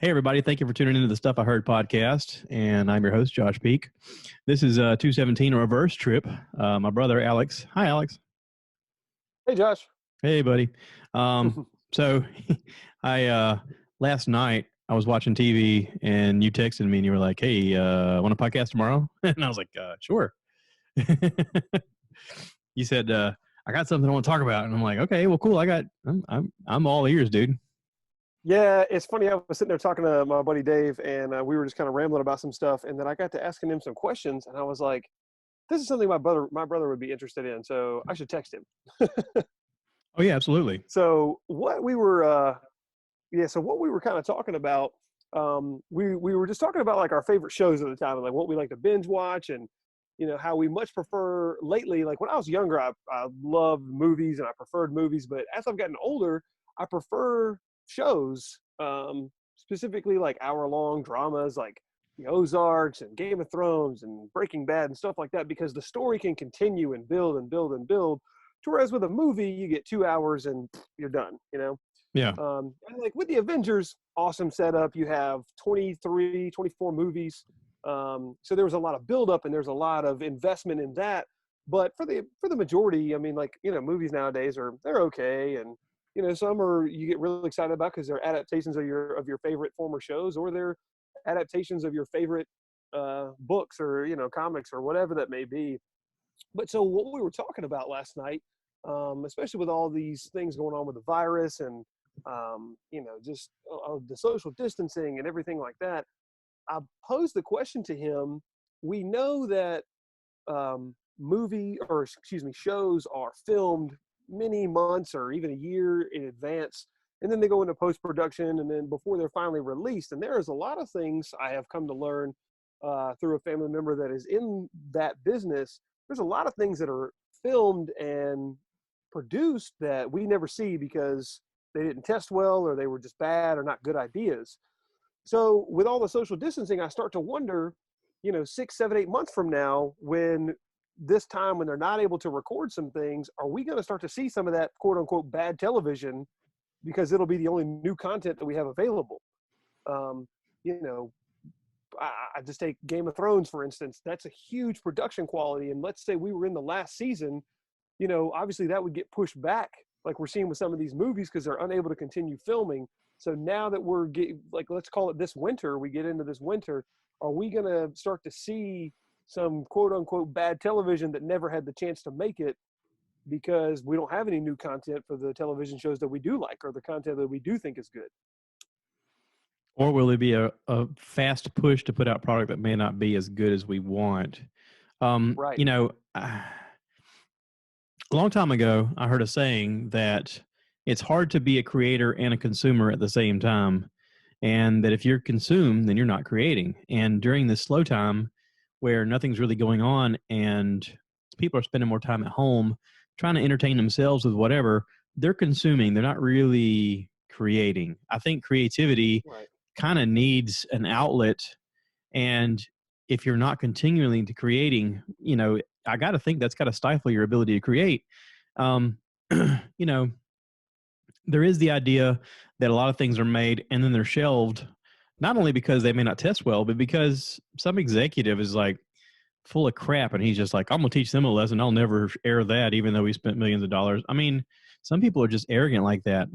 Hey, everybody. Thank you for tuning into the Stuff I Heard podcast. And I'm your host, Josh Peak. This is 217 Reverse Trip. My brother, Alex. Hi, Alex. Hey, Josh. Hey, buddy. So I last night I was watching TV and you texted me and you were like, hey, want a podcast tomorrow? And I was like, sure. You said, I got something I want to talk about. And I'm like, okay, well, cool. I'm all ears, dude. Yeah, it's funny. I was sitting there talking to my buddy Dave, and we were just kind of rambling about some stuff. And then I got to asking him some questions, and I was like, "This is something my brother would be interested in, so I should text him." Oh yeah, absolutely. So what we were, what we were kind of talking about, we were just talking about like our favorite shows at the time, and like what we like to binge watch, and how we much prefer lately. Like when I was younger, I loved movies and I preferred movies, but as I've gotten older, I prefer shows, specifically like hour-long dramas like the Ozarks and Game of Thrones and Breaking Bad and stuff like that, because the story can continue and build and build and build. Whereas with a movie, you get 2 hours and you're done, Yeah. And like with the Avengers, awesome setup. You have 23, 24 movies. So there was a lot of buildup and there's a lot of investment in that. But for the majority, I mean, like, movies nowadays they're okay. And some you get really excited about because they're adaptations of your favorite former shows, or they're adaptations of your favorite books or comics or whatever that may be. But so what we were talking about last night, especially with all these things going on with the virus and just the social distancing and everything like that, I posed the question to him. We know that shows are filmed many months or even a year in advance, and then they go into post-production, and then before they're finally released. And there is a lot of things I have come to learn through a family member that is in that business. There's a lot of things that are filmed and produced that we never see because they didn't test well, or they were just bad or not good ideas. So with all the social distancing, I start to wonder, 6, 7, 8 months from now, when they're not able to record some things, are we going to start to see some of that quote unquote bad television because it'll be the only new content that we have available? I just take Game of Thrones, for instance. That's a huge production quality. And let's say we were in the last season, obviously that would get pushed back, like we're seeing with some of these movies, because they're unable to continue filming. So now that we're let's call it this winter, we get into this winter, are we going to start to see some quote unquote bad television that never had the chance to make it because we don't have any new content for the television shows that we do like, or the content that we do think is good? Or will it be a fast push to put out product that may not be as good as we want? Right. A long time ago, I heard a saying that it's hard to be a creator and a consumer at the same time, and that if you're consumed, then you're not creating. And during this slow time where nothing's really going on and people are spending more time at home trying to entertain themselves with whatever, they're consuming. They're not really creating. I think creativity kind of needs an outlet. And if you're not continually to creating, I got to think that's got to stifle your ability to create. There is the idea that a lot of things are made and then they're shelved, not only because they may not test well, but because some executive is like full of crap and he's just like, I'm going to teach them a lesson. I'll never air that, even though we spent millions of dollars. I mean, some people are just arrogant like that,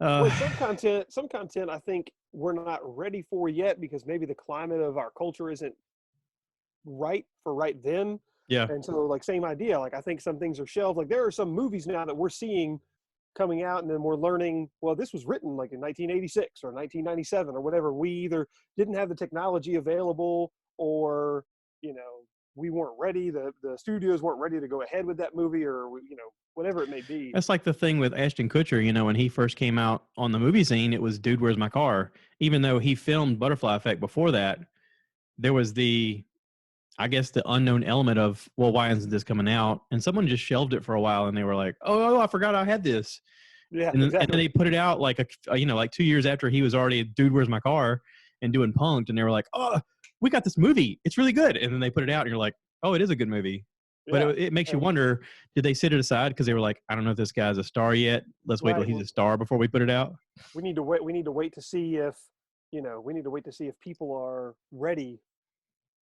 Well, some content I think we're not ready for yet, because maybe the climate of our culture isn't right for right then. Yeah. And so, like, same idea. Like, I think some things are shelved. Like, there are some movies now that we're seeing coming out, and then we're learning, well, this was written like in 1986 or 1997 or whatever. We either didn't have the technology available, or we weren't ready. The studios weren't ready to go ahead with that movie, or whatever it may be. That's like the thing with Ashton Kutcher. When he first came out on the movie scene, it was Dude, Where's My Car? Even though he filmed Butterfly Effect before that, there was the unknown element of, well, why isn't this coming out? And someone just shelved it for a while, and they were like, oh, I forgot I had this. Yeah, and exactly. And then they put it out like 2 years after he was already Dude, Where's My Car? And doing Punk'd, and they were like, oh, we got this movie. It's really good. And then they put it out, and you're like, oh, it is a good movie. But Yeah. it makes you And wonder, did they set it aside because they were like, I don't know if this guy's a star yet. Let's wait till right. he's a star before we put it out. We need to wait. We need to wait to see if, we need to wait to see if people are ready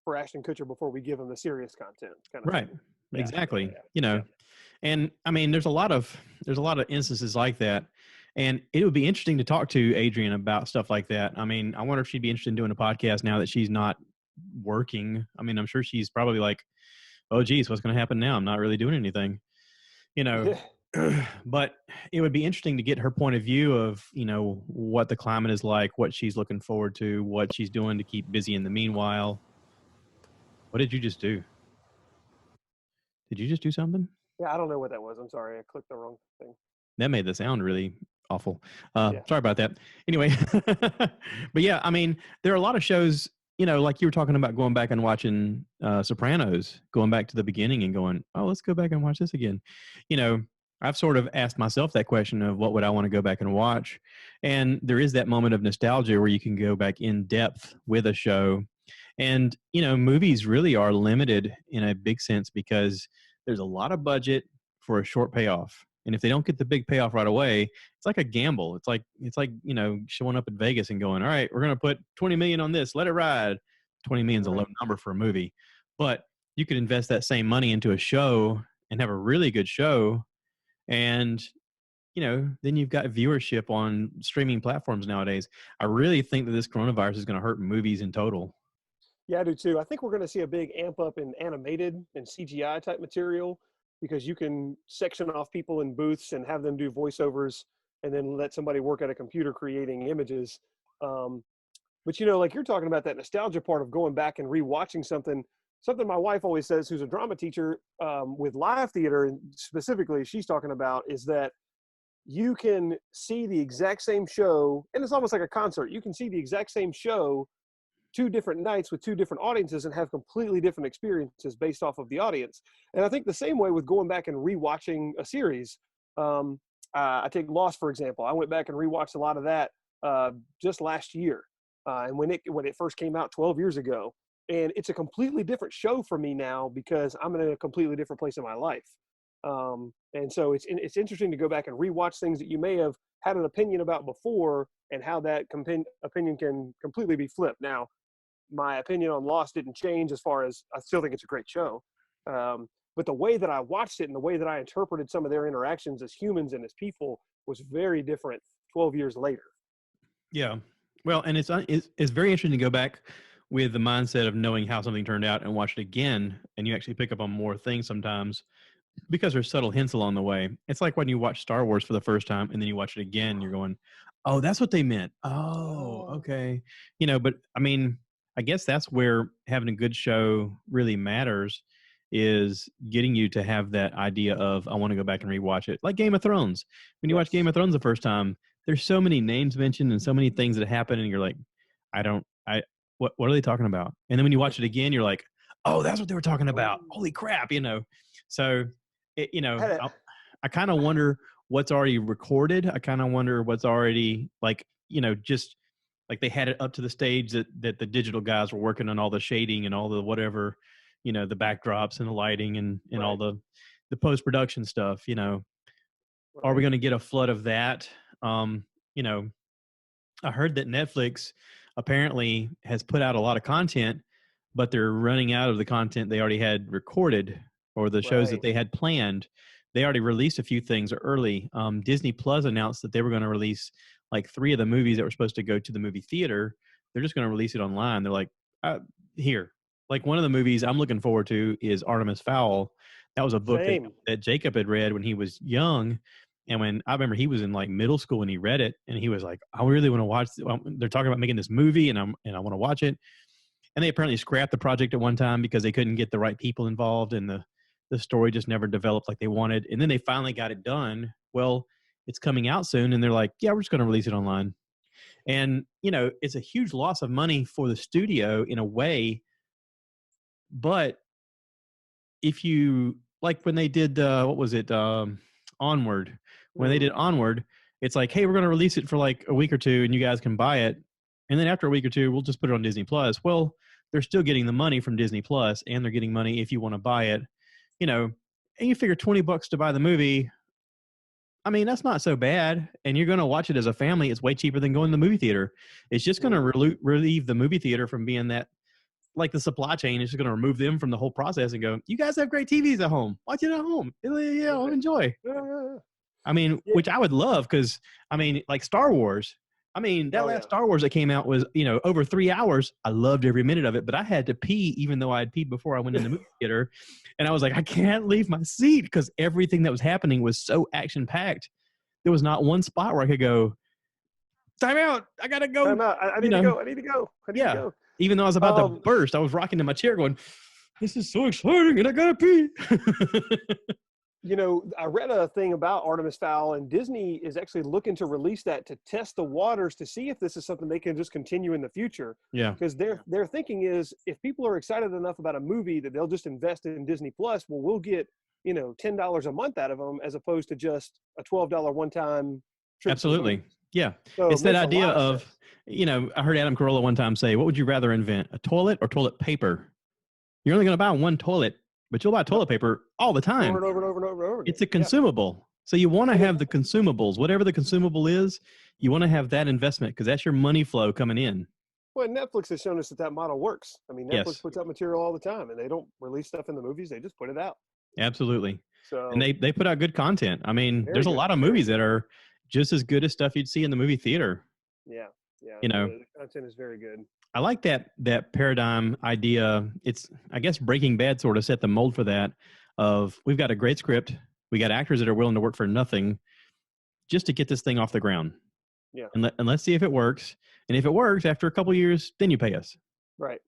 for Ashton Kutcher before we give them the serious content kind of Right. thing. Yeah. Yeah. Exactly. Yeah. And I mean, there's a lot of instances like that. And it would be interesting to talk to Adrian about stuff like that. I mean, I wonder if she'd be interested in doing a podcast now that she's not working. I mean, I'm sure she's probably like, oh, geez, what's going to happen now? I'm not really doing anything, you know. Yeah. But it would be interesting to get her point of view of, what the climate is like, what she's looking forward to, what she's doing to keep busy in the meanwhile. What did you just do? Did you just do something? Yeah. I don't know what that was. I'm sorry. I clicked the wrong thing. That made the sound really awful. Yeah. Sorry about that. Anyway, but yeah, I mean, there are a lot of shows, like you were talking about going back and watching Sopranos, going back to the beginning and going, oh, let's go back and watch this again. I've sort of asked myself that question of what would I want to go back and watch. And there is that moment of nostalgia where you can go back in depth with a show. And, movies really are limited in a big sense because there's a lot of budget for a short payoff. And if they don't get the big payoff right away, it's like a gamble. It's like, showing up at Vegas and going, all right, we're going to put 20 million on this. Let it ride. 20 million is a low number for a movie, but you could invest that same money into a show and have a really good show. And, then you've got viewership on streaming platforms nowadays. I really think that this coronavirus is going to hurt movies in total. Yeah, I do too. I think we're going to see a big amp up in animated and CGI type material because you can section off people in booths and have them do voiceovers and then let somebody work at a computer creating images. But like you're talking about that nostalgia part of going back and rewatching something my wife always says, who's a drama teacher with live theater, and specifically she's talking about is that you can see the exact same show, and it's almost like a concert. You can see the exact same show 2 different nights with 2 different audiences and have completely different experiences based off of the audience. And I think the same way with going back and rewatching a series. I take Lost, for example. I went back and rewatched a lot of that just last year. And when it first came out 12 years ago, and it's a completely different show for me now because I'm in a completely different place in my life. And so it's interesting to go back and rewatch things that you may have had an opinion about before and how that opinion can completely be flipped. Now, my opinion on Lost didn't change as far as I still think it's a great show. But the way that I watched it and the way that I interpreted some of their interactions as humans and as people was very different 12 years later. Yeah. Well, and it's very interesting to go back with the mindset of knowing how something turned out and watch it again. And you actually pick up on more things sometimes because there's subtle hints along the way. It's like when you watch Star Wars for the first time and then you watch it again, you're going, oh, that's what they meant. Oh, okay. But I mean, I guess that's where having a good show really matters, is getting you to have that idea of, I want to go back and rewatch it. Like Game of Thrones. When you watch Game of Thrones the first time, there's so many names mentioned and so many things that happen, and you're like, what are they talking about? And then when you watch it again, you're like, oh, that's what they were talking about. Holy crap, So, I kind of wonder what's already recorded. I kind of wonder what's already just like they had it up to the stage that the digital guys were working on all the shading and all the whatever, the backdrops and the lighting and all the post-production stuff, Are we going to get a flood of that? I heard that Netflix apparently has put out a lot of content, but they're running out of the content they already had recorded or the shows that they had planned. They already released a few things early. Disney Plus announced that they were going to release like 3 of the movies that were supposed to go to the movie theater. They're just going to release it online. They're like, here. Like one of the movies I'm looking forward to is Artemis Fowl. That was a book that Jacob had read when he was young. And when I remember he was in like middle school when he read it, and he was like, I really want to watch they're talking about making this movie and I want to watch it. And they apparently scrapped the project at one time because they couldn't get the right people involved and the story just never developed like they wanted. And then they finally got it done. Well, it's coming out soon. And they're like, yeah, we're just going to release it online. And, it's a huge loss of money for the studio in a way. But if you, like when they did, Onward, when they did Onward, it's like, hey, we're going to release it for like a week or 2 and you guys can buy it. And then after a week or 2, we'll just put it on Disney Plus. Well, they're still getting the money from Disney Plus, and they're getting money if you want to buy it, you know, and you figure $20 to buy the movie. I mean, that's not so bad. And you're going to watch it as a family. It's way cheaper than going to the movie theater. It's just going to relieve the movie theater from being that, like the supply chain is just going to remove them from the whole process and go, you guys have great TVs at home. Watch it at home. Yeah, enjoy. I mean, which I would love because, I mean, like Star Wars. I mean, that last Star Wars that came out was, over 3 hours. I loved every minute of it, but I had to pee even though I had peed before I went in the movie theater. And I was like, I can't leave my seat because everything that was happening was so action-packed. There was not one spot where I could go, time out. I got to go. Time out. I need to go. I need to go. I need to go. Even though I was about to burst, I was rocking in my chair going, this is so exciting and I got to pee. I read a thing about Artemis Fowl, and Disney is actually looking to release that to test the waters to see if this is something they can just continue in the future. Yeah. Because their thinking is if people are excited enough about a movie that they'll just invest in Disney Plus, well, we'll get, $10 a month out of them as opposed to just a $12 one-time trip. Absolutely. Yeah. So it's that idea of, I heard Adam Carolla one time say, what would you rather invent, a toilet or toilet paper? You're only going to buy one toilet, but you'll buy toilet paper all the time. Over and over again. It's a consumable. Yeah. So you want to have the consumables, whatever the consumable is, you want to have that investment because that's your money flow coming in. Well, Netflix has shown us that model works. I mean, Netflix puts out material all the time, and they don't release stuff in the movies. They just put it out. Absolutely. So, and they put out good content. I mean, there's a lot of movies that are just as good as stuff you'd see in the movie theater. Yeah. The content is very good. I like that paradigm idea. It's, I guess, Breaking Bad sort of set the mold for that of we've got a great script. We got actors that are willing to work for nothing just to get this thing off the ground. Yeah. And let's see if it works. And if it works after a couple of years, then you pay us. Right.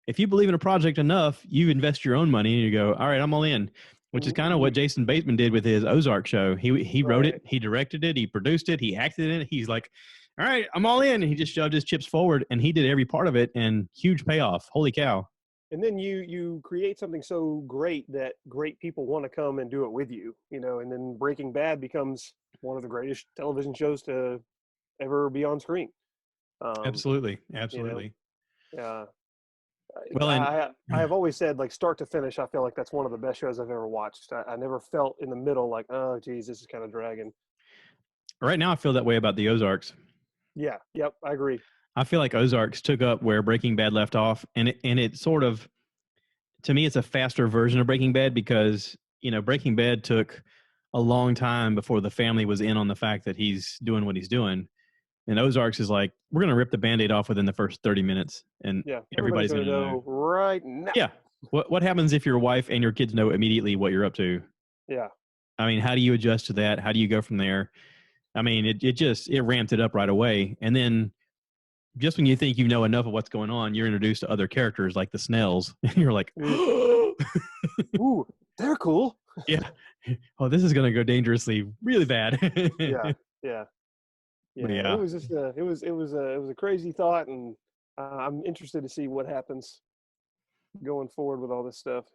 If you believe in a project enough, you invest your own money and you go, all right, I'm all in, which is kind of what Jason Bateman did with his Ozark show. He wrote it, he directed it, he produced it, he acted in it. He's like, all right, I'm all in. And he just shoved his chips forward and he did every part of it and huge payoff. Holy cow. And then you create something so great that great people want to come and do it with you, and then Breaking Bad becomes one of the greatest television shows to ever be on screen. Absolutely. Yeah. Well, I have always said, like, start to finish, I feel like that's one of the best shows I've ever watched. I never felt in the middle like, oh, geez, this is kind of dragging. Right now, I feel that way about the Ozarks. Yeah. Yep. I agree. I feel like Ozarks took up where Breaking Bad left off, and it sort of, to me, it's a faster version of Breaking Bad because, Breaking Bad took a long time before the family was in on the fact that he's doing what he's doing. And Ozarks is like, we're going to rip the Band-Aid off within the first 30 minutes. And everybody's going to know right now. Yeah. What happens if your wife and your kids know immediately what you're up to? Yeah. I mean, how do you adjust to that? How do you go from there? I mean, it ramped it up right away. And then just when you think you know enough of what's going on, you're introduced to other characters like the Snells. And you're like, ooh, they're cool. Yeah. Oh, this is going to go dangerously really bad. Yeah. It was just it was a crazy thought, and I'm interested to see what happens going forward with all this stuff.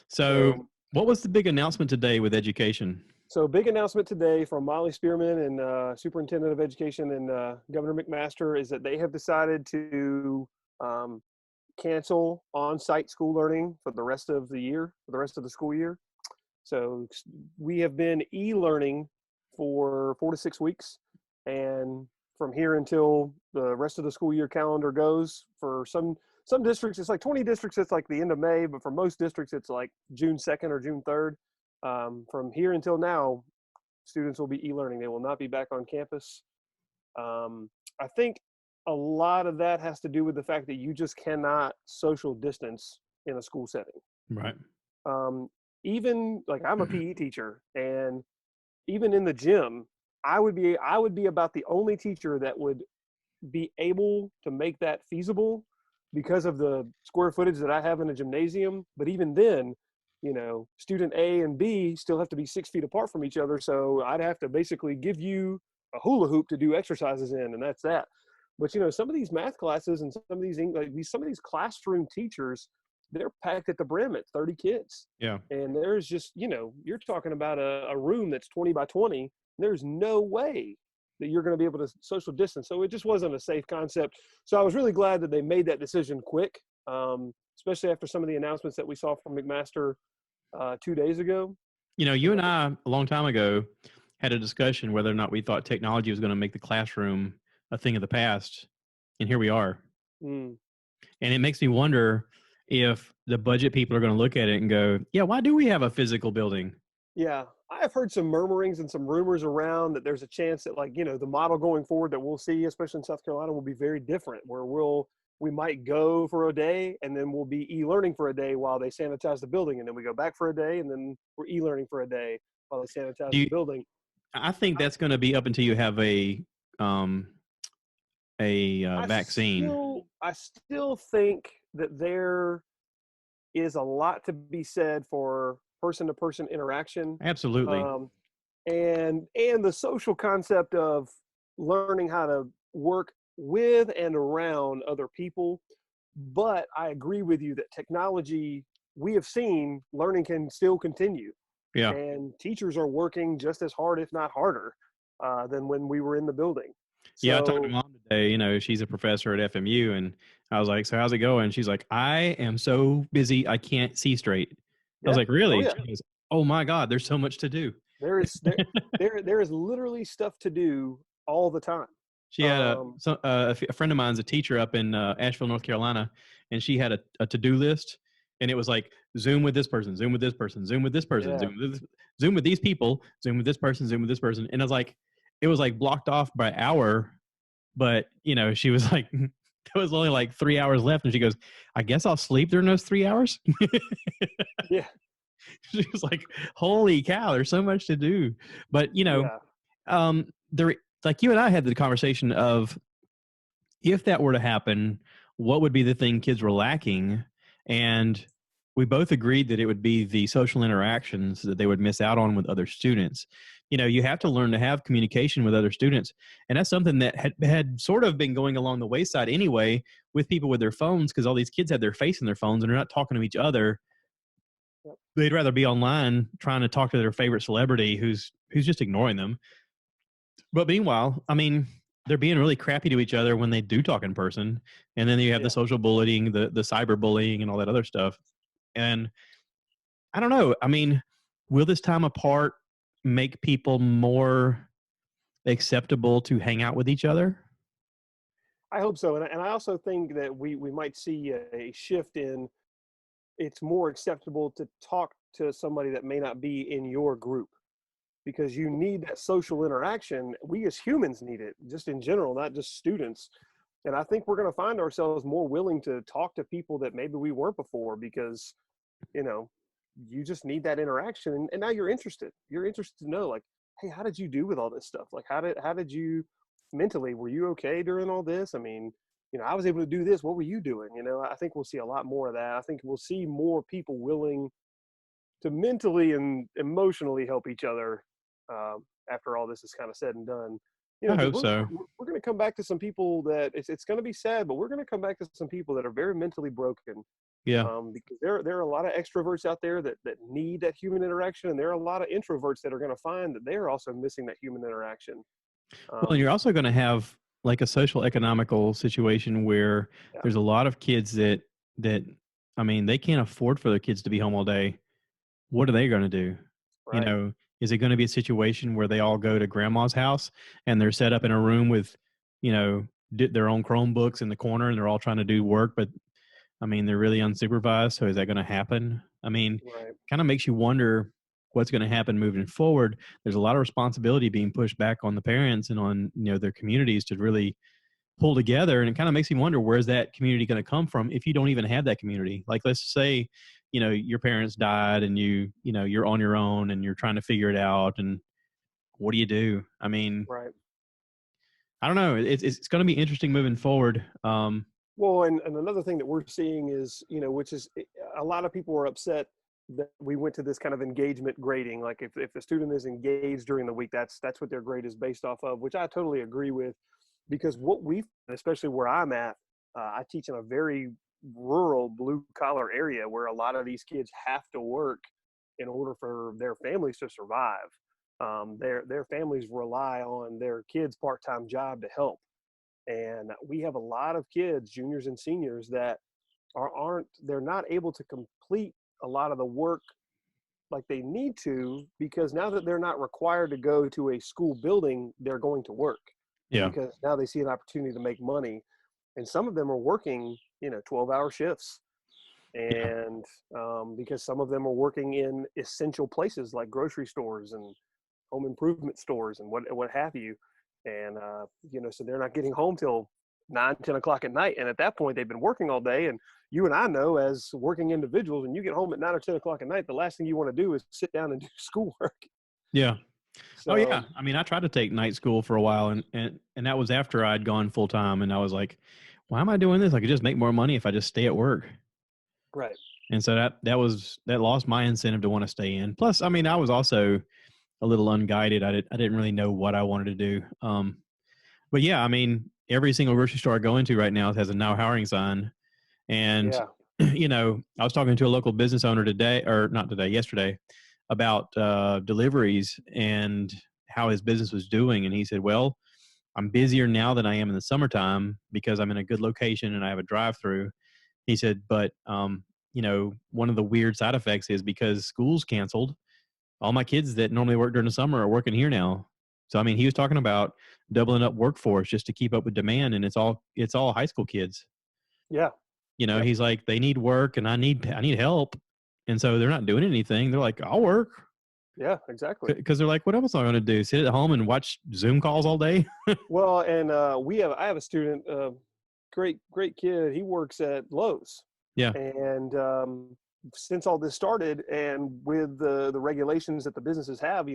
So what was the big announcement today with education? So big announcement today from Molly Spearman and Superintendent of Education and Governor McMaster is that they have decided to cancel on-site school learning for the rest of the school year. So we have been e-learning for 4 to 6 weeks. And from here until the rest of the school year calendar goes, for some districts, it's like 20 districts, it's like the end of May, but for most districts, it's like June 2nd or June 3rd. From here until now, students will be e-learning. They will not be back on campus. I think a lot of that has to do with the fact that you just cannot social distance in a school setting. Right. Even like I'm a PE teacher, and even in the gym, I would be about the only teacher that would be able to make that feasible because of the square footage that I have in a gymnasium. But even then, student A and B still have to be 6 feet apart from each other. So I'd have to basically give you a hula hoop to do exercises in, and that's that. But some of these math classes and some of these classroom teachers, they're packed at the brim at 30 kids. Yeah. And there's just, you're talking about a room that's 20 by 20. There's no way that you're going to be able to social distance. So it just wasn't a safe concept. So I was really glad that they made that decision quick. So especially after some of the announcements that we saw from McMaster 2 days ago. You and I, a long time ago, had a discussion whether or not we thought technology was going to make the classroom a thing of the past. And here we are. Mm, And it makes me wonder if the budget people are going to look at it and go, yeah, why do we have a physical building? yeah, I have heard some murmurings and some rumors around that there's a chance that, like, the model going forward that we'll see, especially in South Carolina, will be very different, where we might go for a day and then we'll be e-learning for a day while they sanitize the building, and then we go back for a day and then we're e-learning for a day while they sanitize Do the you, building. I think that's going to be up until you have um, a vaccine. I still think that there is a lot to be said for person-to-person interaction, Absolutely. um, and the social concept of learning how to work with and around other people. But I agree with you that technology, we have seen learning can still continue, Yeah. and teachers are working just as hard, if not harder, than when we were in the building. Yeah, I talked to So, mom today. She's a professor at FMU, and I was like, "So how's it going?" She's like, "I am so busy, I can't see straight." I was yeah, like, oh "Really?" yeah, She goes, "Oh my God, there's so much to do." there is literally stuff to do all the time. She had Um, a friend of mine's a teacher up in Asheville, North Carolina, and she had a to do list, and it was like Zoom with this person, Zoom with this person, Zoom with this person, yeah, Zoom with these people, Zoom with this person, Zoom with this person, and it was like blocked off by hour. But she was like, there was only like 3 hours left, and she goes, "I guess I'll sleep during those 3 hours." yeah, She was like, "Holy cow, there's so much to do." But yeah. there, like you and I had the conversation of if that were to happen, what would be the thing kids were lacking, and we both agreed that it would be the social interactions that they would miss out on with other students. You have to learn to have communication with other students, and that's something that had sort of been going along the wayside anyway with people with their phones, because all these kids have their face in their phones and they're not talking to each other. Yep. They'd rather be online trying to talk to their favorite celebrity who's just ignoring them. But meanwhile, I mean, they're being really crappy to each other when they do talk in person. And then you have the Yeah. social bullying, the cyber bullying, and all that other stuff. And I don't know. I mean, will this time apart make people more acceptable to hang out with each other? I hope so. And I also think that we might see a shift in, it's more acceptable to talk to somebody that may not be in your group, because you need that social interaction. We as humans need it just in general, not just students. And I think we're going to find ourselves more willing to talk to people that maybe we weren't before, because, you know, you just need that interaction. And now you're interested to know, like, hey, how did you do with all this stuff? Like, how did you mentally, were you okay during all this? I mean, I was able to do this. What were you doing? I think we'll see a lot more of that. I think we'll see more people willing to mentally and emotionally help each other, after all this is kind of said and done. I Because hope we're so. we're going to come back to some people that it's going to be sad, but we're going to come back to some people that are very mentally broken, Yeah. because there are a lot of extroverts out there that need that human interaction, and there are a lot of introverts that are going to find that they're also missing that human interaction. Well, and Um, you're also going to have like a social economical situation where yeah, there's a lot of kids that I mean, they can't afford for their kids to be home all day. What are they going to do? You right. know, is it going to be a situation where they all go to grandma's house and they're set up in a room with, their own Chromebooks in the corner and they're all trying to do work, but I mean, they're really unsupervised. So is that going to happen? I mean, Right. kind of makes you wonder what's going to happen moving forward. There's a lot of responsibility being pushed back on the parents and on, their communities to really pull together. And it kind of makes me wonder, where's that community going to come from if you don't even have that community? Like, let's say, your parents died and you're on your own and you're trying to figure it out. And what do you do? I mean, Right. I don't know. It's going to be interesting moving forward. Well, and another thing that we're seeing is, which is, a lot of people are upset that we went to this kind of engagement grading. Like, if the student is engaged during the week, that's what their grade is based off of, which I totally agree with, because what we, especially where I'm at, I teach in a very rural blue collar area where a lot of these kids have to work in order for their families to survive. Their families rely on their kids' part-time job to help. And we have a lot of kids, juniors and seniors, that they're not able to complete a lot of the work like they need to, because now that they're not required to go to a school building, they're going to work, Yeah. because now they see an opportunity to make money. And some of them are working, 12-hour shifts. Yeah. And because some of them are working in essential places like grocery stores and home improvement stores and what have you. And, so they're not getting home till 9, 10 o'clock at night. And at that point, they've been working all day. And you and I know, as working individuals, when you get home at 9 or 10 o'clock at night, the last thing you want to do is sit down and do schoolwork. Yeah. Oh So yeah. I mean, I tried to take night school for a while, and that was after I'd gone full time, and I was like, why am I doing this? I could just make more money if I just stay at work. right. And so that lost my incentive to want to stay in. Plus, I mean, I was also a little unguided. I didn't really know what I wanted to do. But yeah, I mean, every single grocery store I go into right now has a now hiring sign. And, Yeah. I was talking to a local business owner today, or not today, yesterday, about deliveries and how his business was doing. And he said, well, I'm busier now than I am in the summertime because I'm in a good location and I have a drive through. He said, but, one of the weird side effects is because school's canceled, all my kids that normally work during the summer are working here now. So, I mean, he was talking about doubling up workforce just to keep up with demand. And it's all high school kids. Yeah. Yep. He's like, they need work and I need help. And so they're not doing anything. They're like, I'll work. Yeah, exactly. Because they're like, what else am I going to do? Sit at home and watch Zoom calls all day? Well, and I have a student, great kid. He works at Lowe's. Yeah. And since all this started, and with the regulations that the businesses have,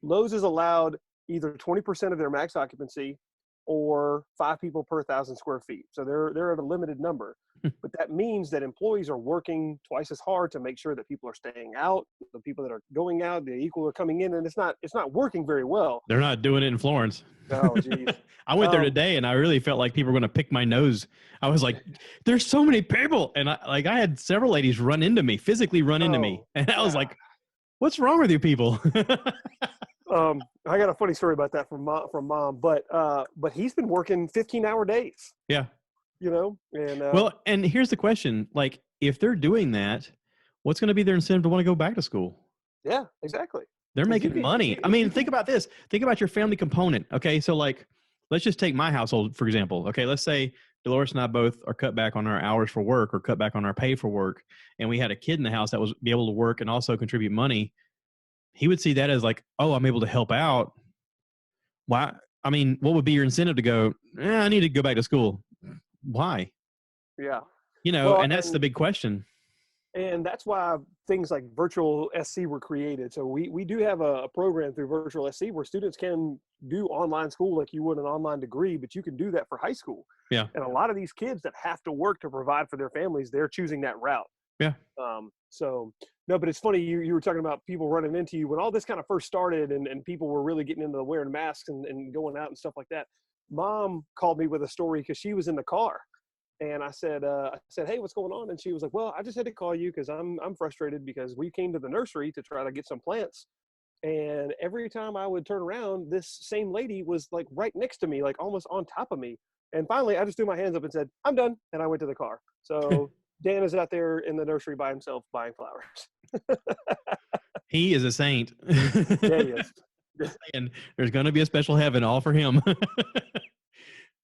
Lowe's is allowed either 20% of their max occupancy or 5 people per 1,000 square feet. So they're at a limited number. But that means that employees are working twice as hard to make sure that people are staying out, the people that are going out, the equal are coming in, and it's not working very well. They're not doing it in Florence. Oh, geez. I went there today and I really felt like people were going to pick my nose. I was like, there's so many people. And I had several ladies physically run into me. And I was like, what's wrong with you people? I got a funny story about that from mom, but he's been working 15-hour days. Yeah. And well, and here's the question: like, if they're doing that, what's going to be their incentive to want to go back to school? Yeah, exactly. They're making money. I mean, think about this. Think about your family component. Okay, so like, let's just take my household for example. Okay, let's say Dolores and I both are cut back on our hours for work or cut back on our pay for work, and we had a kid in the house that was be able to work and also contribute money. He would see that as like, oh, I'm able to help out. Why? I mean, what would be your incentive to go? I need to go back to school. Why? Yeah. And that's the big question. And that's why things like virtual SC were created. So we do have a program through virtual SC where students can do online school like you would an online degree, but you can do that for high school. Yeah. And a lot of these kids that have to work to provide for their families, they're choosing that route. Yeah. So no, but it's funny. You were talking about people running into you when all this kind of first started and people were really getting into wearing masks and going out and stuff like that. Mom called me with a story because she was in the car. And I said, hey, what's going on? And she was like, well, I just had to call you because I'm frustrated because we came to the nursery to try to get some plants. And every time I would turn around, this same lady was like right next to me, like almost on top of me. And finally, I just threw my hands up and said, I'm done. And I went to the car. So Dan is out there in the nursery by himself buying flowers. He is a saint. Yeah, he is. And there's going to be a special heaven all for him.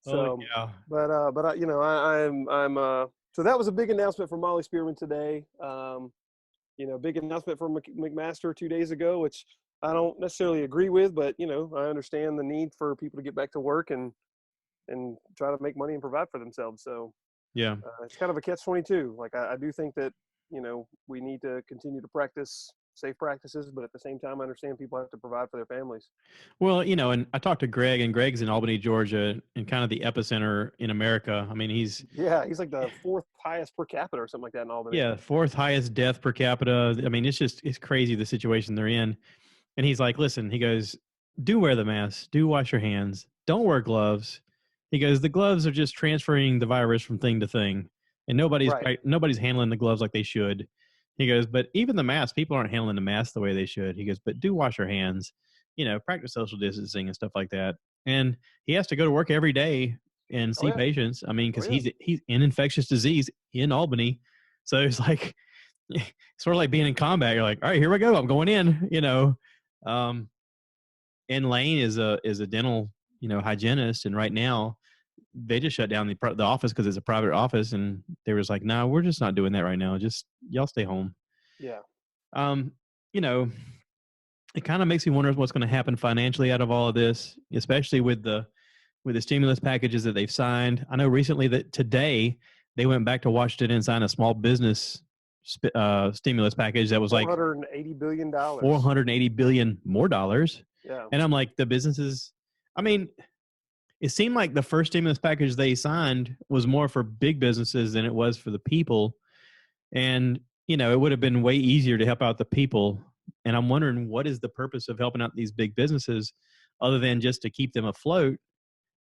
So, yeah. but I'm so that was a big announcement from Molly Spearman today. Big announcement from McMaster 2 days ago, which I don't necessarily agree with, but I understand the need for people to get back to work and try to make money and provide for themselves. So yeah, it's kind of a catch-22. Like I do think that we need to continue to practice safe practices, but at the same time, I understand people have to provide for their families. Well, and I talked to Greg, and Greg's in Albany, Georgia, and kind of the epicenter in America. I mean, he's like the 4th highest per capita or something like that in Albany. Yeah, 4th highest death per capita. I mean, it's crazy the situation they're in. And he's like, listen, he goes, do wear the mask, do wash your hands, don't wear gloves. He goes, the gloves are just transferring the virus from thing to thing, and nobody's handling the gloves like they should. He goes, but even the mask, people aren't handling the mask the way they should. He goes, but do wash your hands, practice social distancing and stuff like that. And he has to go to work every day and Oh see yeah. patients. I mean, Oh because yeah. he's in infectious disease in Albany, so it's like sort of like being in combat. You're like, all right, here we go. I'm going in. Um, and Lane is a dental hygienist, and right now they just shut down the office because it's a private office, and they was like, no, we're just not doing that right now. Just y'all stay home. Yeah. Um, you know, it kind of makes me wonder what's going to happen financially out of all of this, especially with the stimulus packages that they've signed. I know recently that today they went back to Washington and signed a small business stimulus package that was like $480 billion. 480 billion more dollars. Yeah. And I'm like, the businesses, I mean, it seemed like the first stimulus package they signed was more for big businesses than it was for the people. And, it would have been way easier to help out the people. And I'm wondering, what is the purpose of helping out these big businesses other than just to keep them afloat?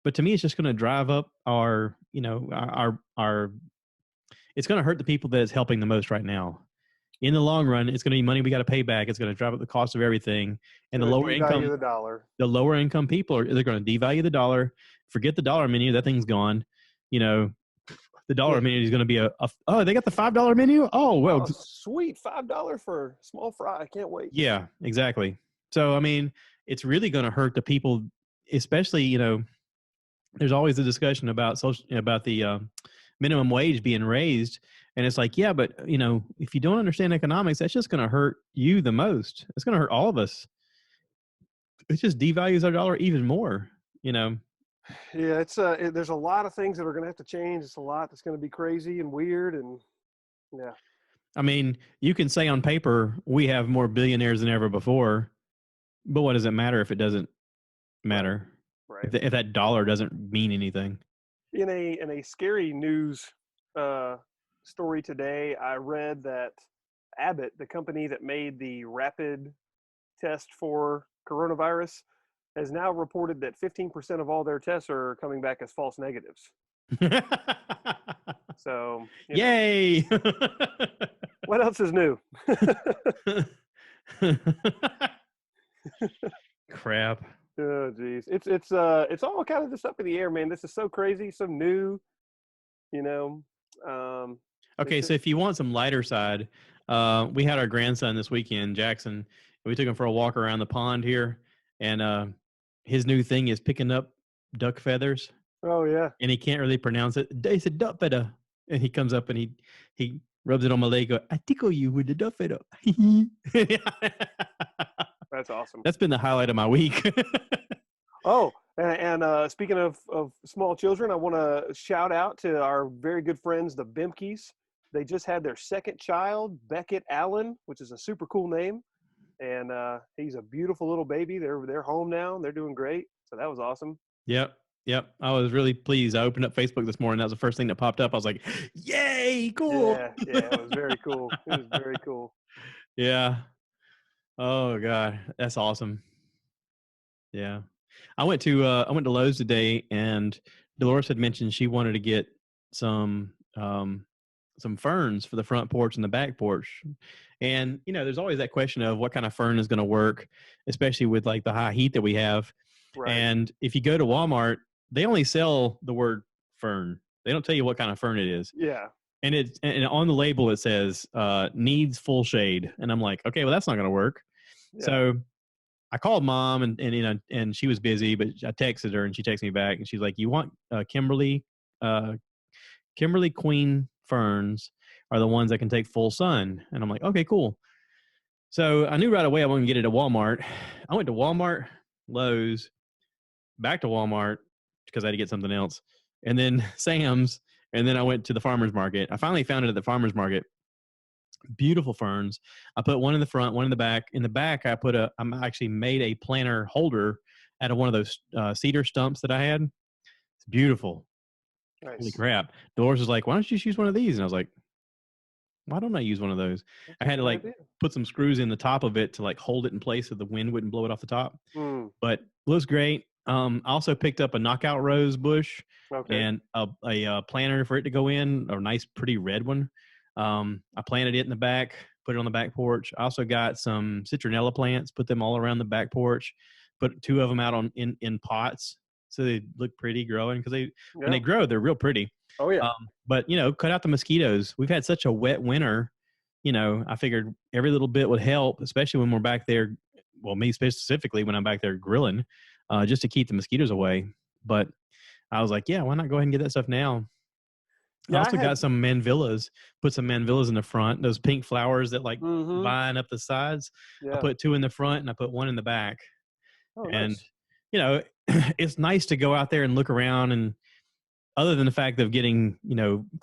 But to me, it's just going to drive up our it's going to hurt the people that it's helping the most right now. In the long run, it's going to be money we got to pay back. It's going to drive up the cost of everything. And Going to devalue the dollar. the lower income people they're going to devalue the dollar. Forget the dollar menu. That thing's gone. The dollar menu is going to be oh, they got the $5 menu. Oh, well, sweet. $5 for a small fry. I can't wait. yeah, exactly. So, I mean, it's really going to hurt the people, especially, there's always a discussion about the minimum wage being raised. And it's like, yeah, but, if you don't understand economics, that's just going to hurt you the most. It's going to hurt all of us. It just devalues our dollar even more, Yeah, there's a lot of things that are going to have to change. It's a lot that's going to be crazy and weird, and yeah. I mean, you can say on paper we have more billionaires than ever before, but what does it matter if it doesn't matter? Right. If that dollar doesn't mean anything. In a scary news story today, I read that Abbott, the company that made the rapid test for coronavirus, has now reported that 15% of all their tests are coming back as false negatives. So, yay! What else is new? Crap. Oh, geez. It's all kind of just up in the air, man. This is so crazy, so new. Okay, so if you want some lighter side, we had our grandson this weekend, Jackson. We took him for a walk around the pond here, and his new thing is picking up duck feathers. Oh yeah. And he can't really pronounce it. He said duck feather, and he comes up and he rubs it on my leg. I tickle you with the duck feather. That's awesome. That's been the highlight of my week. Oh, and speaking of small children, I want to shout out to our very good friends, the Bimkes. They just had their second child, Beckett Allen, which is a super cool name. And he's a beautiful little baby. They're home now. And they're doing great. So that was awesome. Yep. I was really pleased. I opened up Facebook this morning. That was the first thing that popped up. I was like, yay, cool. Yeah, it was very cool. It was very cool. Yeah. Oh God, that's awesome. Yeah. I went to Lowe's today, and Dolores had mentioned she wanted to get some ferns for the front porch and the back porch. And, there's always that question of what kind of fern is going to work, especially with like the high heat that we have. Right. And if you go to Walmart, they only sell the word fern. They don't tell you what kind of fern it is. Yeah. And on the label, it says, needs full shade. And I'm like, okay, well, that's not going to work. Yeah. So I called Mom and she was busy, but I texted her and she texted me back and she's like, you want Kimberly Queen ferns are the ones that can take full sun. And I'm like, okay, cool. So I knew right away I wasn't going to get it at Walmart. I went to Walmart, Lowe's, back to Walmart because I had to get something else, and then Sam's, and then I went to the farmer's market. I finally found it at the farmer's market. Beautiful ferns. I put one in the front, one in the back. In the back, I actually made a planter holder out of one of those cedar stumps that I had. It's beautiful. Nice. Holy crap. Dolores was like, why don't you just use one of these? And I was like, why don't I use one of those? I had to put some screws in the top of it to like hold it in place so the wind wouldn't blow it off the top. But looks great. I also picked up a knockout rose bush and a planter for it to go in, a nice, pretty red one. I planted it in the back, put it on the back porch. I also got some citronella plants, put them all around the back porch, put 2 of them out in pots. so they look pretty growing, because when they Yeah. grow, they're real pretty. Oh yeah. But cut out the mosquitoes. We've had such a wet winter. I figured every little bit would help, especially when we're back there. Well, me specifically when I'm back there grilling, just to keep the mosquitoes away. But I was like, yeah, why not go ahead and get that stuff now? I Yeah, I also had. got some manvillas, put some manvillas in the front, those pink flowers that like Mm-hmm. vine up the sides. I Yeah. put 2 in the front and I put 1 in the back. Oh, And, nice. it's nice to go out there and look around. And other than the fact of getting,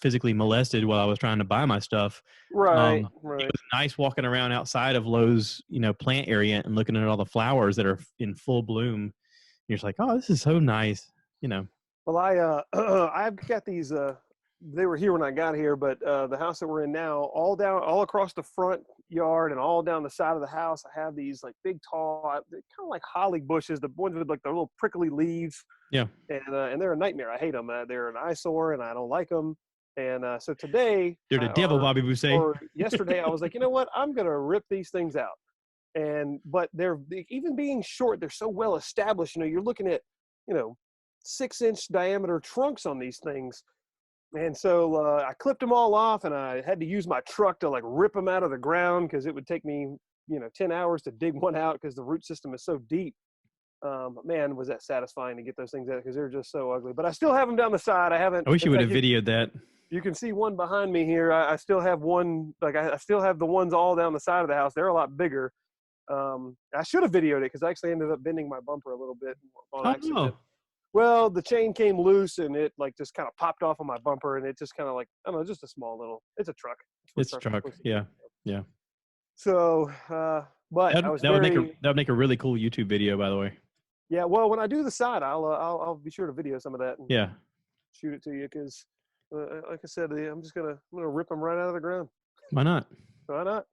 physically molested while I was trying to buy my stuff, Right. it Right. was nice walking around outside of Lowe's, plant area and looking at all the flowers that are in full bloom. You're just like, oh, this is so nice, Well, I've got these. They were here when I got here, but the house that we're in now, all across the front yard and all down the side of the house, I have these like big, tall, kind of like holly bushes, the ones with like the little prickly leaves, Yeah. and they're a nightmare. I hate them. They're an eyesore, and I don't like them. And so today, They're the devil, Bobby Boucher. or yesterday, I was like, you know what? I'm gonna rip these things out. But they're even being short, they're so well established. You're looking at, you know, 6-inch diameter trunks on these things. And so I clipped them all off, and I had to use my truck to like rip them out of the ground, because it would take me, 10 hours to dig one out because the root system is so deep. Man, was that satisfying to get those things out, because they're just so ugly. But I still have them down the side. I haven't. I wish In you would fact, have videoed that. you can see one behind me here. I still have one. Like I still have the ones all down the side of the house. They're a lot bigger. I should have videoed it, because I actually ended up bending my bumper a little bit on accident. Oh, Well, the chain came loose, and it like just kind of popped off on my bumper, and it just kind of like, I don't know, just a small little. It's a truck. it's a truck. Yeah, yeah. So, but I was That would very. make a really cool YouTube video, by the way. Yeah. Well, when I do the side, I'll be sure to video some of that and Yeah. shoot it to you, because, like I said, I'm gonna rip them right out of the ground. Why not? Why not?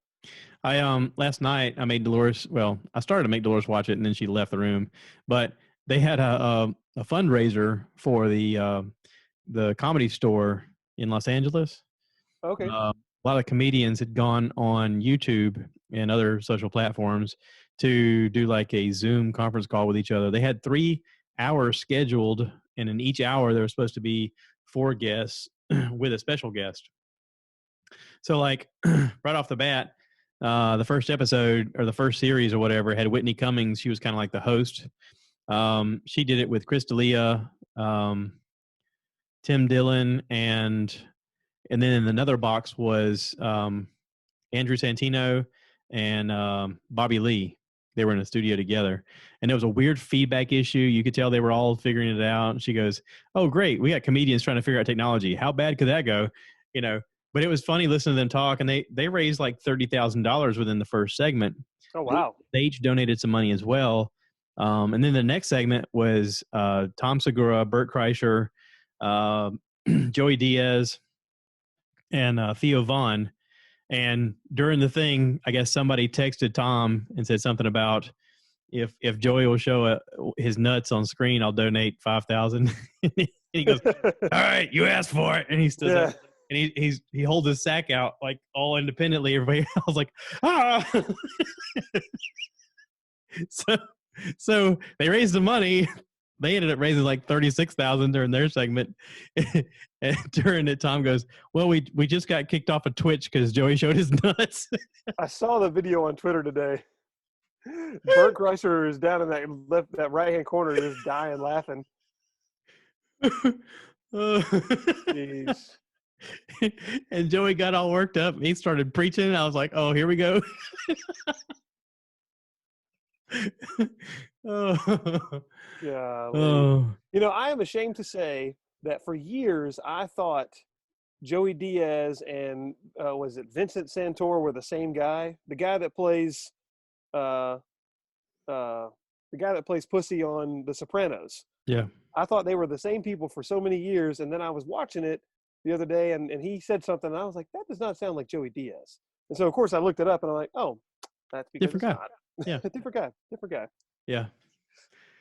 I last night I made Dolores. Well, I started to make Dolores watch it, and then she left the room. But they had a fundraiser for the Comedy Store in Los Angeles. Okay. A lot of comedians had gone on YouTube and other social platforms to do like a Zoom conference call with each other. They had 3 hours scheduled, and in each hour there was supposed to be 4 guests with a special guest. So like right off the bat, the first episode or the first series or whatever had Whitney Cummings. She was kind of like the host. She did it with Chris D'Elia, Tim Dillon, and then in another box was Andrew Santino and Bobby Lee. They were in a studio together, and there was a weird feedback issue. You could tell they were all figuring it out. And she goes, "Oh, great, we got comedians trying to figure out technology. How bad could that go?" But it was funny listening to them talk, and they raised like $30,000 within the first segment. Oh wow. They each donated some money as well. And then the next segment was Tom Segura, Burt Kreischer, Joey Diaz, and Theo Vaughn. And during the thing, I guess somebody texted Tom and said something about if Joey will show his nuts on screen, I'll donate 5,000. And he goes, "All right, you asked for it." And he stood up and he holds his sack out like all independently. Everybody else like, ah. So they raised the money. They ended up raising like 36,000 during their segment. And during it, Tom goes, "Well, we just got kicked off of Twitch because Joey showed his nuts." I saw the video on Twitter today. Burt Kreischer is down in that right hand corner, just dying laughing. Jeez. And Joey got all worked up. He started preaching. I was like, "Oh, here we go." Oh. Yeah. Oh. I am ashamed to say that for years I thought Joey Diaz and was it Vincent Santor were the same guy? The guy that plays Pussy on The Sopranos. Yeah. I thought they were the same people for so many years, and then I was watching it the other day, and he said something, and I was like, that does not sound like Joey Diaz. And so, of course, I looked it up, and I'm like, oh, that's because different guy. Yeah. Different guy. Yeah.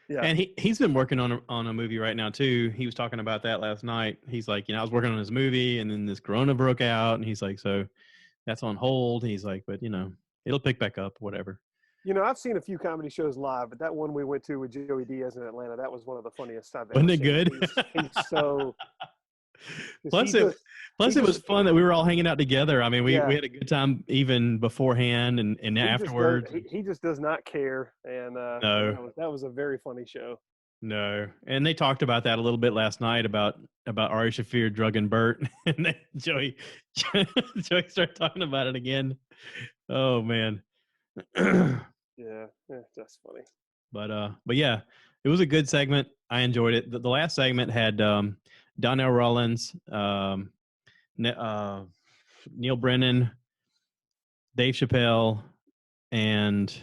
Yeah. And he's been working on a movie right now too. He was talking about that last night. He's like, I was working on his movie, and then this Corona broke out, and he's like, so that's on hold. He's like, but it'll pick back up, whatever. I've seen a few comedy shows live, but that one we went to with Joey Diaz in Atlanta, that was one of the funniest I've ever Wasn't it seen. good? He's so. 'Cause Plus it he plus it was just fun that we were all hanging out together. I mean, we yeah had a good time even beforehand and he just does afterwards. he just does not care, and No, that was a very funny show. no. And they talked about that a little bit last night about Ari Shafir drugging Bert, and then Joey started talking about it again. Oh man. Yeah, that's funny. But yeah, it was a good segment. I enjoyed it. The last segment had Donnell Rollins, Neil Brennan, Dave Chappelle, and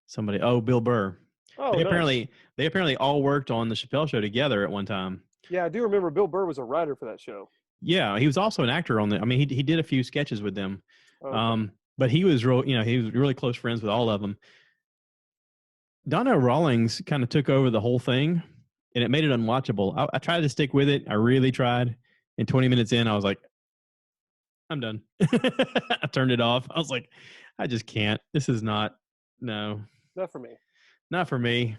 somebody. Oh, Bill Burr. Oh, They nice. apparently all worked on the Chappelle Show together at one time. Yeah, I do remember Bill Burr was a writer for that show. Yeah, he was also an actor on the. I mean, he did a few sketches with them, Oh, okay. but he was he was really close friends with all of them. Donnell Rawlings kind of took over the whole thing, and it made it unwatchable. I tried to stick with it. I really tried. And 20 minutes in, I was like, I'm done. I turned it off. I was like, I just can't. This is not. No, Not for me. not for me.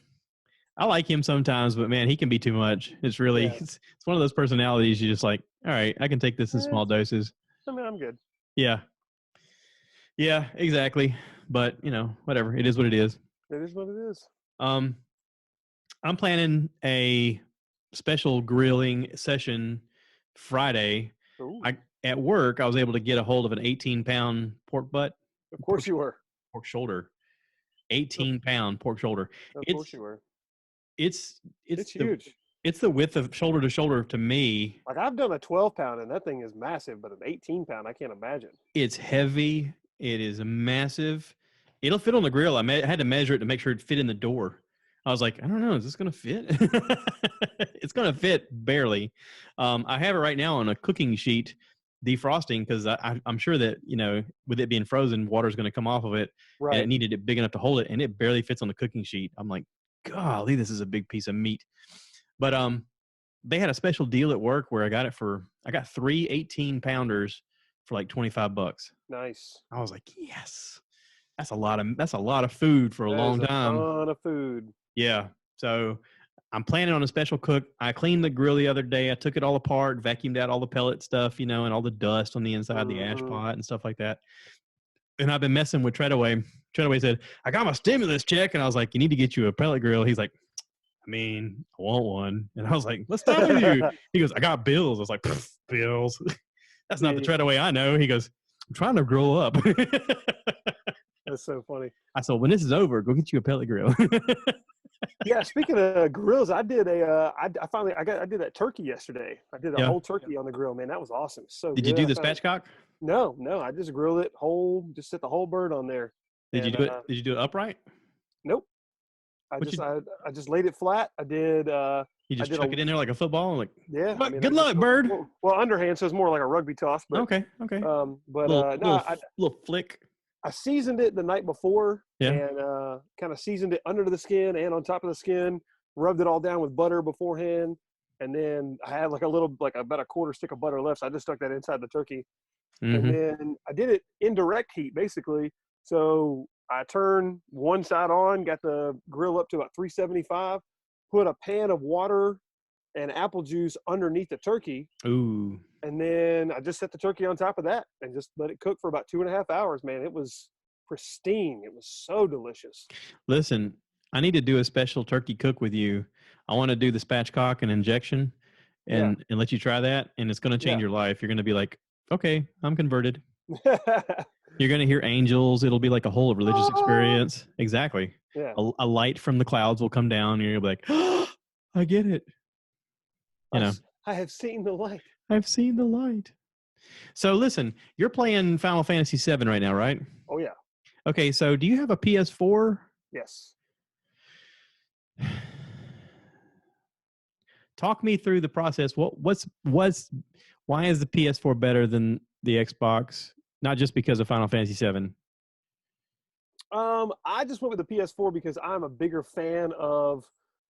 I like him sometimes, but man, he can be too much. It's really, Yeah. it's one of those personalities you just like, all right, I can take this in Eh, small doses. I mean, I'm good. Yeah. Yeah, exactly. But, whatever. It is what it is. It is what it is. Um, I'm planning a special grilling session Friday. Ooh, At work, I was able to get a hold of an 18-pound pork butt, of course you were. pork shoulder, 18-pound pork shoulder. Of course It's you were. it's It's huge. it's the width of shoulder to shoulder to me. Like I've done a 12-pound, and that thing is massive, but an 18-pound, I can't imagine. It's heavy. It is massive. It'll fit on the grill. I had to measure it to make sure it fit in the door. I was like, I don't know, is this going to fit? It's going to fit barely. I have it right now on a cooking sheet defrosting because I'm sure that, with it being frozen, water's going to come off of it. And it Right. needed it big enough to hold it, and it barely fits on the cooking sheet. I'm like, golly, this is a big piece of meat. But they had a special deal at work where I got 3 18-pounders for like $25. Nice. I was like, yes, that's a lot of food for a That long is a time. ton of food. Yeah. So I'm planning on a special cook. I cleaned the grill the other day. I took it all apart, vacuumed out all the pellet stuff, and all the dust on the inside, the ash pot and stuff like that. And I've been messing with Treadaway. Treadaway said, I got my stimulus check. And I was like, you need to get you a pellet grill. He's like, I mean, I want one. And I was like, what's wrong with you? He goes, I got bills. I was like, bills. That's not the Treadaway I know. He goes, I'm trying to grow up. That's so funny. I said, when this is over, go get you a pellet grill. Yeah, speaking of grills, I did I did that turkey yesterday. I did a whole turkey on the grill, man. That was awesome. So Did good. you do the spatchcock? No, I just grilled it whole, just set the whole bird on there. Did you do it? Did you do it upright? Nope. I just laid it flat. I did. You just chuck it in there like a football, like yeah. I mean, good luck, bird. Well, underhand, so it's more like a rugby toss. But okay. But little flick. I seasoned it the night before, and kind of seasoned it under the skin and on top of the skin. Rubbed it all down with butter beforehand, and then I had about a quarter stick of butter left. So I just stuck that inside the turkey, and then I did it indirect heat basically. So I turned one side on, got the grill up to about 375, put a pan of water and apple juice underneath the turkey. Ooh. And then I just set the turkey on top of that and just let it cook for about 2.5 hours, man. It was pristine. It was so delicious. Listen, I need to do a special turkey cook with you. I want to do the spatchcock and injection and let you try that. And it's going to change your life. You're going to be like, okay, I'm converted. You're going to hear angels. It'll be like a whole religious experience. Exactly. Yeah. A light from the clouds will come down and you'll be like, oh, I get it. I have seen the light. I've seen the light. So listen, you're playing Final Fantasy VII right now, right? Oh, yeah. Okay, so do you have a PS4? Yes. Talk me through the process. Why is the PS4 better than the Xbox? Not just because of Final Fantasy VII. I just went with the PS4 because I'm a bigger fan of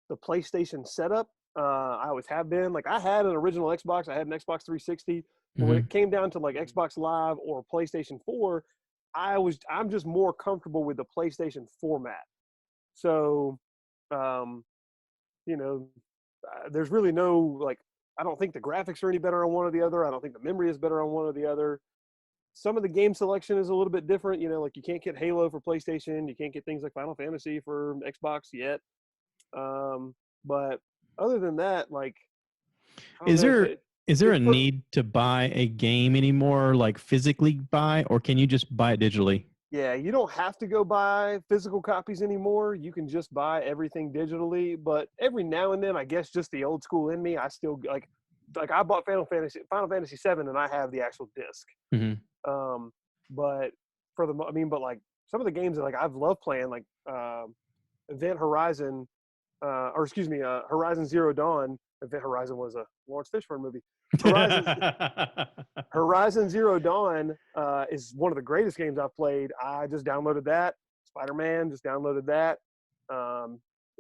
the PlayStation setup. I always have been. Like, I had an original Xbox. I had an Xbox 360. But when it came down to like Xbox Live or PlayStation 4, I'm just more comfortable with the PlayStation format. So, you know, there's really no, like, I don't think the graphics are any better on one or the other. I don't think the memory is better on one or the other. Some of the game selection is a little bit different. You know, like you can't get Halo for PlayStation. You can't get things like Final Fantasy for Xbox yet. But other than that, like, I don't Is know. there a need to buy a game anymore, like physically buy, or can you just buy it digitally? Yeah, you don't have to go buy physical copies anymore. You can just buy everything digitally. But every now and then, I guess just the old school in me, I still like I bought Final Fantasy 7, and I have the actual disc. Mm-hmm. But but like some of the games that like I've loved playing, like Event Horizon, Horizon Zero Dawn. Event Horizon was a Lawrence Fishburne movie. Horizon Zero Dawn is one of the greatest games I've played. I just downloaded that. Spider-Man, just downloaded that. A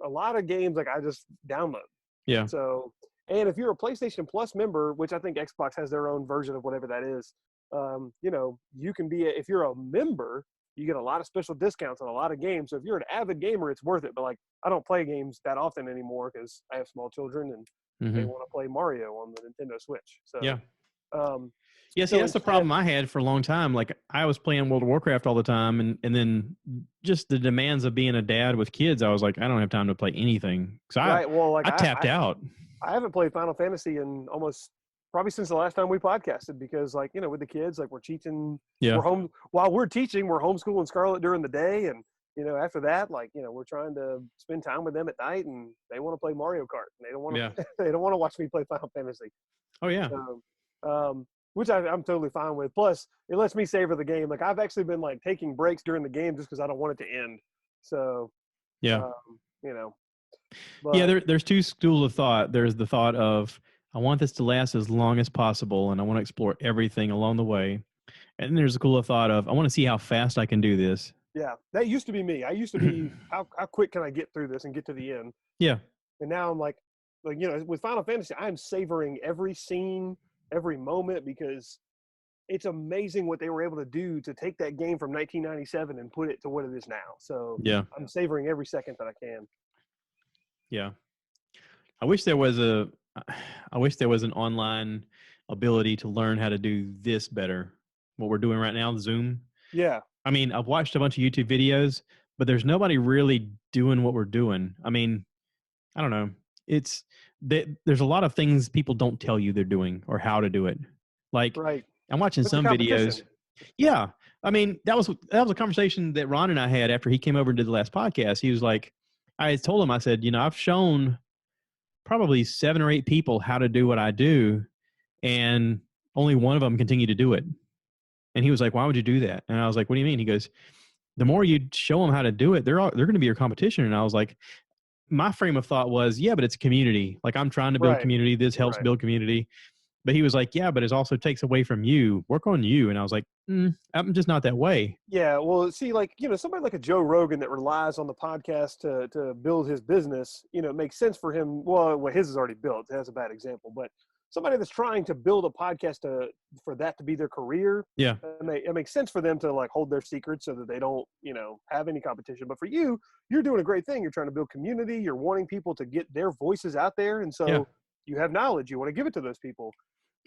lot of games like I just download. Yeah. So, and if you're a PlayStation Plus member, which I think Xbox has their own version of whatever that is, you know, you can be if you're a member, you get a lot of special discounts on a lot of games. So if you're an avid gamer, it's worth it. But like, I don't play games that often anymore because I have small children and they want to play Mario on the Nintendo Switch. So yeah. Yeah, see, that's the problem I had for a long time. Like I was playing World of Warcraft all the time, and then just the demands of being a dad with kids, I was like, I don't have time to play anything. So I tapped out. I haven't played Final Fantasy in probably since the last time we podcasted because, like, you know, with the kids, like we're teaching, we're home while we're teaching, we're homeschooling Scarlett during the day, and you know, after that, like, you know, we're trying to spend time with them at night, and they want to play Mario Kart, and they don't want to, they don't want to watch me play Final Fantasy. Oh yeah. Which I'm totally fine with. Plus, it lets me savor the game. Like I've actually been like taking breaks during the game just because I don't want it to end. So, you know. But, yeah, there's two schools of thought. There's the thought of I want this to last as long as possible, and I want to explore everything along the way. And then there's a school of thought of I want to see how fast I can do this. Yeah, that used to be me. I used to be how quick can I get through this and get to the end? Yeah. And now I'm like you know, with Final Fantasy, I'm savoring every scene, every moment because it's amazing what they were able to do to take that game from 1997 and put it to what it is now. So yeah, I'm savoring every second that I can. Yeah. I wish there was an online ability to learn how to do this better. What we're doing right now, Zoom. Yeah. I mean, I've watched a bunch of YouTube videos, but there's nobody really doing what we're doing. I mean, I don't know. There's a lot of things people don't tell you they're doing or how to do it. Like I'm watching some videos. Yeah. I mean, that was a conversation that Ron and I had after he came over and did the last podcast. He was like, I told him, I said, you know, I've shown probably 7 or 8 people how to do what I do, and only one of them continue to do it. And he was like, why would you do that? And I was like, what do you mean? He goes, the more you show them how to do it, they're going to be your competition. And I was like, my frame of thought was, yeah, but it's a community. Like I'm trying to build community. This helps build community. But he was like, yeah, but it also takes away from you. Work on you. And I was like, I'm just not that way. Yeah. Well, see, like, you know, somebody like a Joe Rogan that relies on the podcast to build his business, you know, it makes sense for him. Well, his is already built. That's a bad example. But somebody that's trying to build a podcast for that to be their career. Yeah. It makes sense for them to like hold their secrets so that they don't, you know, have any competition. But for you, you're doing a great thing. You're trying to build community. You're wanting people to get their voices out there. And so you have knowledge. You want to give it to those people.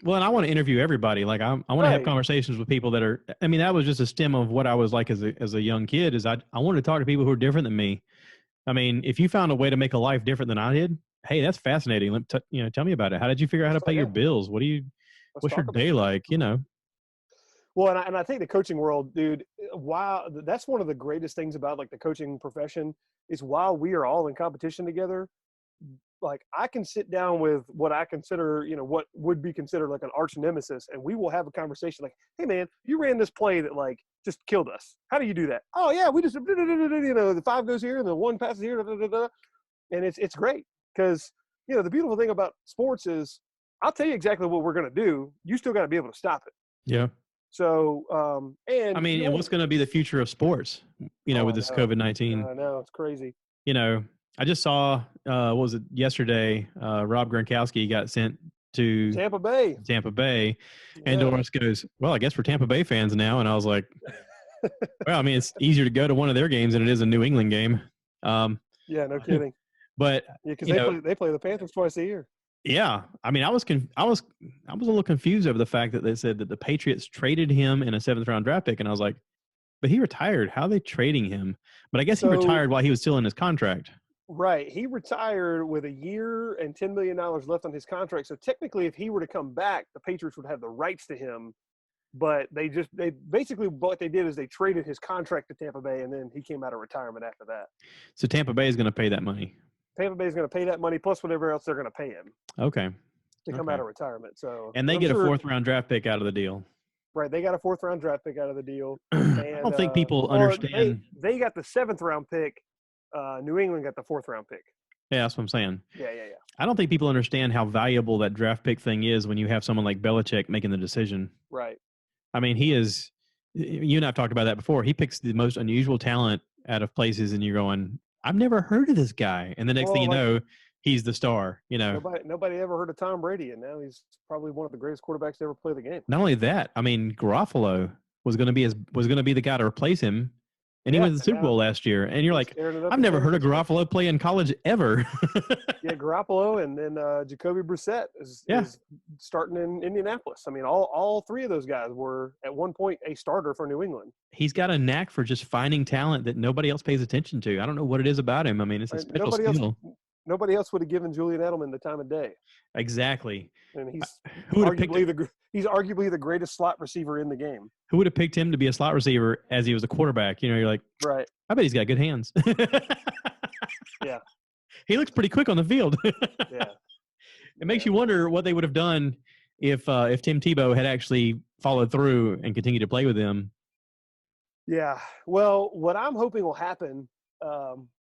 Well, and I want to interview everybody. Like I want to have conversations with people that are, I mean, that was just a stem of what I was like as a young kid is I wanted to talk to people who are different than me. I mean, if you found a way to make a life different than I did, hey, that's fascinating. You know, tell me about it. How did you figure out how to pay your bills? What's your day like? You know? Well, and I think the coaching world, dude, wow, that's one of the greatest things about like the coaching profession is while we are all in competition together, like I can sit down with what I consider, you know, what would be considered like an arch nemesis, and we will have a conversation like, hey man, you ran this play that like just killed us. How do you do that? Oh yeah, we just, you know, the 5 goes here and the 1 passes here, and it's great because, you know, the beautiful thing about sports is I'll tell you exactly what we're going to do. You still got to be able to stop it. Yeah. So, and I mean, and what's going to be the future of sports, you know, with this COVID-19? I know, it's crazy. You know, I just saw, what was it yesterday? Rob Gronkowski got sent to Tampa Bay. And Doris goes, well, I guess we're Tampa Bay fans now. And I was like, Well, I mean, it's easier to go to one of their games than it is a New England game. Um, Yeah, no kidding. but Yeah, because you know, they play the Panthers twice a year. yeah. I mean, I was a little confused over the fact that they said that the Patriots traded him in a 7th round draft pick, and I was like, but he retired. How are they trading him? But I guess he So retired while he was still in his contract. right, he retired with a year and $10 million left on his contract. So technically, if he were to come back, the Patriots would have the rights to him. But they basically what they did is they traded his contract to Tampa Bay, and then he came out of retirement after that. So Tampa Bay is going to pay that money. Tampa Bay is going to pay that money plus whatever else they're going to pay him Okay. to come Okay. out of retirement. So, And they I'm get sure, a 4th round draft pick out of the deal. right? They got a 4th round draft pick out of the deal, I and don't think people or understand. they got the 7th round pick. New England got the 4th round pick. Yeah, that's what I'm saying. Yeah. I don't think people understand how valuable that draft pick thing is when you have someone like Belichick making the decision. Right. I mean, he is. You and I've talked about that before. He picks the most unusual talent out of places, and you're going, "I've never heard of this guy." And the next thing Well, you like know, he's the star. You know. nobody ever heard of Tom Brady, and now he's probably one of the greatest quarterbacks to ever play the game. Not only that, I mean, Garofalo was going to be the guy to replace him, and he Yeah, went to the and Super now Bowl last year. And you're he's like, tearing it up I've in never San heard of Francisco. Garofalo play in college ever. Yeah, Garoppolo and then Jacoby Brissett is starting in Indianapolis. I mean, all three of those guys were at one point a starter for New England. He's got a knack for just finding talent that nobody else pays attention to. I don't know what it is about him. I mean, it's a special skill. Nobody else would have given Julian Edelman the time of day. Exactly. And he's Who would have picked he's arguably the greatest slot receiver in the game. Who would have picked him to be a slot receiver as he was a quarterback? You know, you're like, right. I bet he's got good hands. Yeah. He looks pretty quick on the field. Yeah. It makes you wonder what they would have done if Tim Tebow had actually followed through and continued to play with them. Yeah. Well, what I'm hoping will happen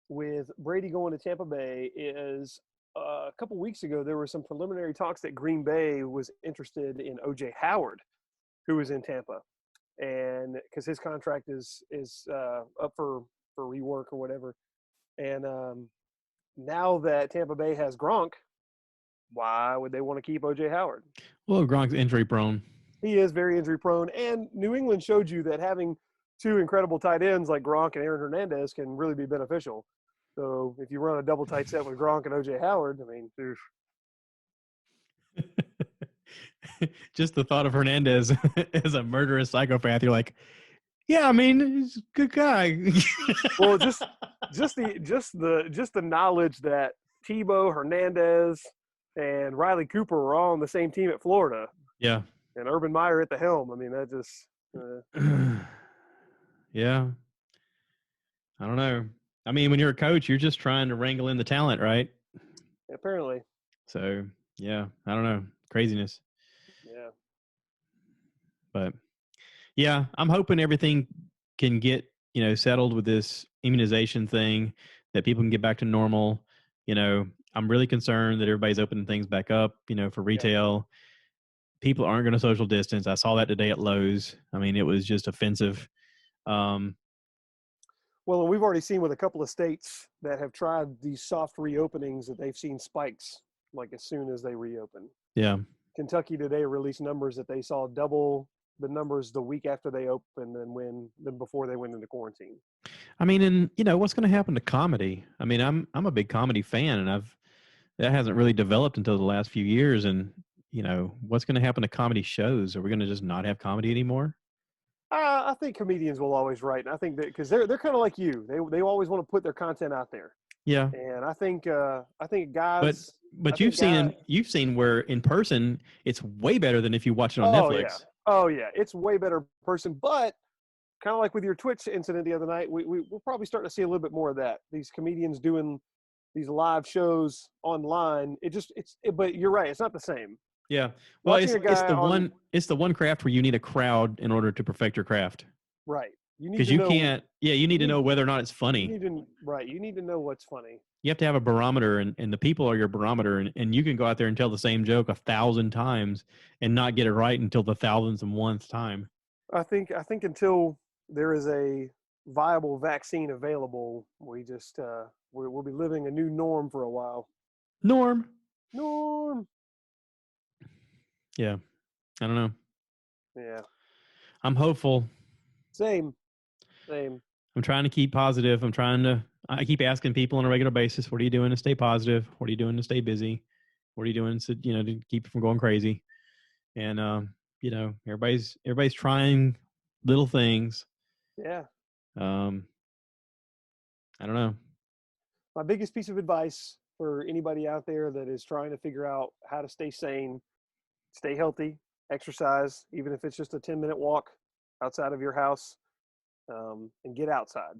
with Brady going to Tampa Bay is a couple weeks ago, there were some preliminary talks that Green Bay was interested in O.J. Howard, who was in Tampa. And because his contract is up for rework or whatever. And now that Tampa Bay has Gronk, why would they want to keep O.J. Howard? Well, Gronk's injury prone. He is very injury prone. And New England showed you that having two incredible tight ends like Gronk and Aaron Hernandez can really be beneficial. So if you run a double tight set with Gronk and O.J. Howard, I mean, just the thought of Hernandez as a murderous psychopath, you're like, yeah, I mean, he's a good guy. Well, just the knowledge that Tebow, Hernandez, and Riley Cooper were all on the same team at Florida. Yeah. And Urban Meyer at the helm. I mean, that just. Yeah. I don't know. I mean, when you're a coach, you're just trying to wrangle in the talent, right? Apparently. So, yeah, I don't know. Craziness. Yeah. But, yeah, I'm hoping everything can get, settled with this immunization thing, that people can get back to normal. I'm really concerned that everybody's opening things back up, for retail. Yeah. People aren't going to social distance. I saw that today at Lowe's. I mean, it was just offensive. Well, and we've already seen with a couple of states that have tried these soft reopenings that they've seen spikes like as soon as they reopen. Yeah. Kentucky today released numbers that they saw double the numbers the week after they opened than before they went into quarantine. I mean, and what's going to happen to comedy? I mean, I'm a big comedy fan, and that hasn't really developed until the last few years. And what's going to happen to comedy shows? Are we going to just not have comedy anymore? I think comedians will always write, and I think that because they're kind of like you, they always want to put their content out there. Yeah, and I think guys. But you've seen where in person it's way better than if you watch it on Netflix. Yeah. Oh yeah, it's way better in person. But kind of like with your Twitch incident the other night, we're probably starting to see a little bit more of that. These comedians doing these live shows online. But you're right, it's not the same. Yeah. Well, it's the one craft where you need a crowd in order to perfect your craft. Right. You need to know whether or not it's funny. You need to know what's funny. You have to have a barometer, and the people are your barometer, and you can go out there and tell the same joke 1,000 times and not get it right until the 1,000th time. I think until there is a viable vaccine available, we just we'll be living a new norm for a while. Norm. Yeah. I don't know. Yeah. I'm hopeful. Same. Same. I'm trying to keep positive. I keep asking people on a regular basis, what are you doing to stay positive? What are you doing to stay busy? What are you doing to keep from going crazy? And, everybody's trying little things. Yeah. Um, I don't know. My biggest piece of advice for anybody out there that is trying to figure out how to stay sane, stay healthy, exercise, even if it's just a 10-minute walk outside of your house, and get outside.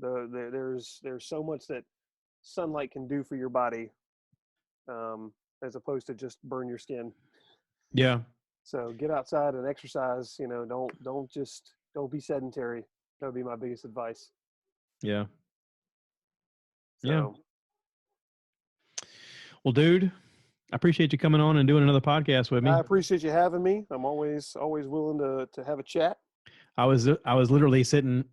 There's so much that sunlight can do for your body, as opposed to just burn your skin. Yeah. So get outside and exercise. Don't be sedentary. That would be my biggest advice. Yeah. Yeah. So Well, dude, I appreciate you coming on and doing another podcast with me. I appreciate you having me. I'm always willing to have a chat. I was literally sitting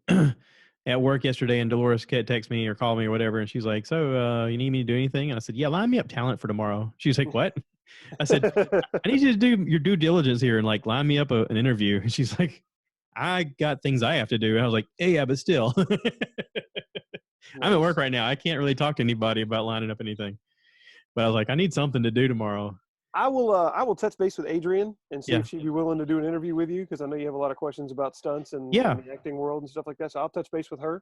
at work yesterday, and Dolores texted me or called me or whatever, and she's like, "So, you need me to do anything?" And I said, "Yeah, line me up talent for tomorrow." She's like, "What?" I said, "I need you to do your due diligence here and like line me up an interview." And she's like, "I got things I have to do." And I was like, "Hey, yeah, but still, I'm at work right now. I can't really talk to anybody about lining up anything." But I was like, "I need something to do tomorrow." I will touch base with Adrian and see Yeah. if she'd be willing to do an interview with you, because I know you have a lot of questions about stunts and Yeah. the acting world and stuff like that. So I'll touch base with her.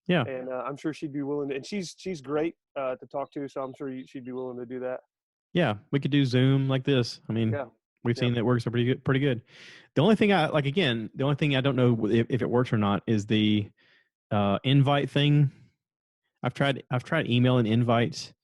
Yeah. And I'm sure she'd be willing to, and she's great to talk to. So I'm sure she'd be willing to do that. Yeah. We could do Zoom like this. I mean, Yeah. we've seen that works pretty good. Pretty good. The only thing I don't know if it works or not is the invite thing. I've tried emailing invites.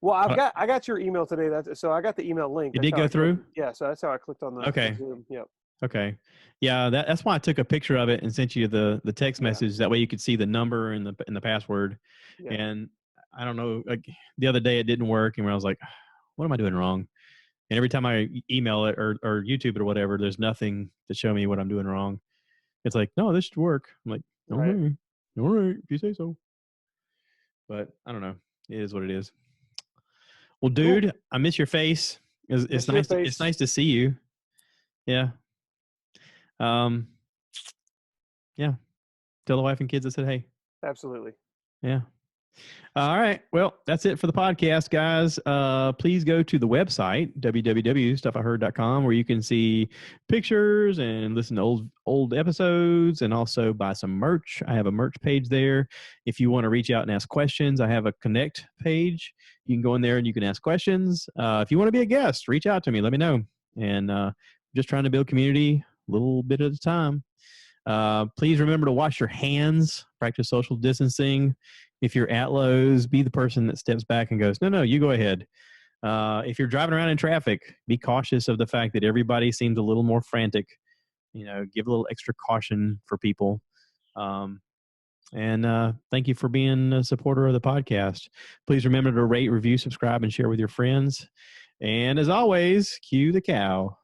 Well, I got your email today. So I got the email link. It did go through? Yeah. So that's how I clicked on the Okay. Zoom. Yep. Okay. Yeah, that's why I took a picture of it and sent you the text message. That way you could see the number and the password. Yeah. And I don't know, like the other day it didn't work, and when I was like, what am I doing wrong? And every time I email it or YouTube it or whatever, there's nothing to show me what I'm doing wrong. It's like, no, this should work. I'm like, Right. okay, all right, if you say so. But I don't know. It is what it is. Well, dude, cool. I miss your face. It's nice. It's nice to see you. Yeah. Yeah. Tell the wife and kids I said hey. Absolutely. Yeah. All right. Well, that's it for the podcast, guys. Please go to the website, www.stuffiheard.com, where you can see pictures and listen to old episodes, and also buy some merch. I have a merch page there. If you want to reach out and ask questions, I have a connect page. You can go in there and you can ask questions. If you want to be a guest, reach out to me. Let me know. And just trying to build community a little bit at a time. Please remember to wash your hands, practice social distancing. If you're at Lowe's, be the person that steps back and goes, no, you go ahead. If you're driving around in traffic, be cautious of the fact that everybody seems a little more frantic. Give a little extra caution for people. And thank you for being a supporter of the podcast. Please remember to rate, review, subscribe, and share with your friends. And as always, cue the cow.